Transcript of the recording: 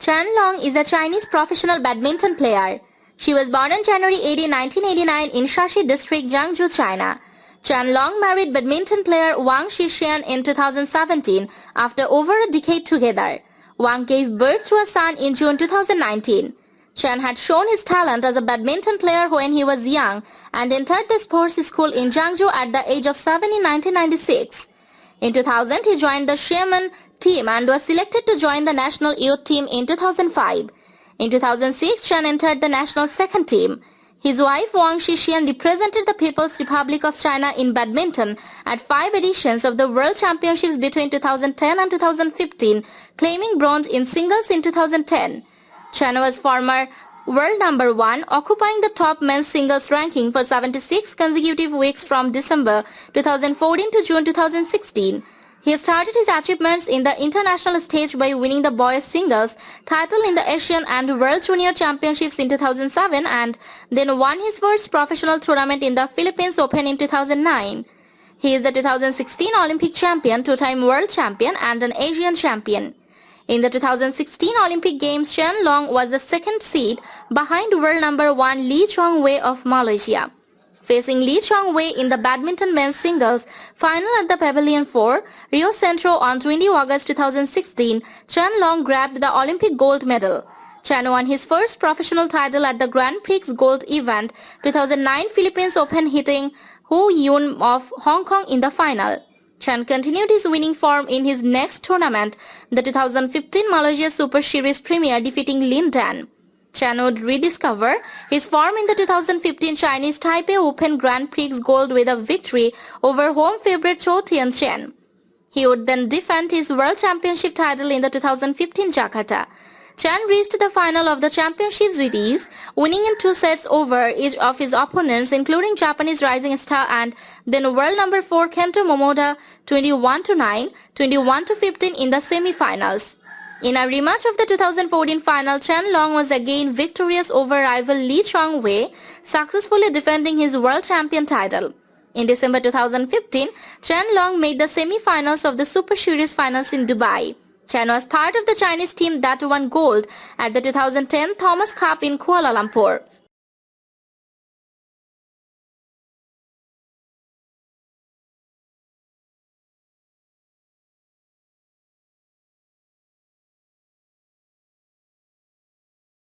Chen Long is a Chinese professional badminton player. She was born on January 18, 1989 in Shashi district, Jingzhou, China. Chen Long married badminton player Wang Shixian in 2017 after over a decade together. Wang gave birth to a son in June 2019. Chen had shown his talent as a badminton player when he was young and entered the sports school in Jingzhou at the age of 7 in 1996. In 2000, he joined the Xiamen team and was selected to join the national youth team in 2005. In 2006, Chen entered the national second team. His wife Wang Shixian represented the People's Republic of China in badminton at 5 editions of the World Championships between 2010 and 2015, claiming bronze in singles in 2010. Chen was former world number 1, occupying the top men's singles ranking for 76 consecutive weeks from December 2014 to June 2016. He started his achievements in the international stage by winning the boys singles title in the Asian and World Junior Championships in 2007 and then won his first professional tournament in the Philippines Open in 2009. He is the 2016 Olympic champion, 2-time world champion and an Asian champion. In the 2016 Olympic Games, Chen Long was the second seed behind world number 1 Lee Chong-wei of Malaysia. Facing Lee Chong-wei in the badminton men's singles final at the Pavilion 4, Rio Centro on 20 August 2016, Chen Long grabbed the Olympic gold medal. Chen won his first professional title at the Grand Prix Gold event 2009 Philippines Open, hitting Hu Yun of Hong Kong in the final. Chen continued his winning form in his next tournament, the 2015 Malaysia Super Series Premier, defeating Lin Dan. Chen would rediscover his form in the 2015 Chinese Taipei Open Grand Prix Gold with a victory over home favorite Zhou Tianchen. He would then defend his World Championship title in the 2015 Jakarta. Chen reached the final of the championships with ease, winning in 2 sets over each of his opponents, including Japanese rising star and then world number 4 Kento Momoda 21-9, 21-15 in the semi-finals. In a rematch of the 2014 final, Chen Long was again victorious over rival Lee Chong-wei, successfully defending his world champion title. In December 2015, Chen Long made the semi-finals of the Super Series finals in Dubai. Chen was part of the Chinese team that won gold at the 2010 Thomas Cup in Kuala Lumpur.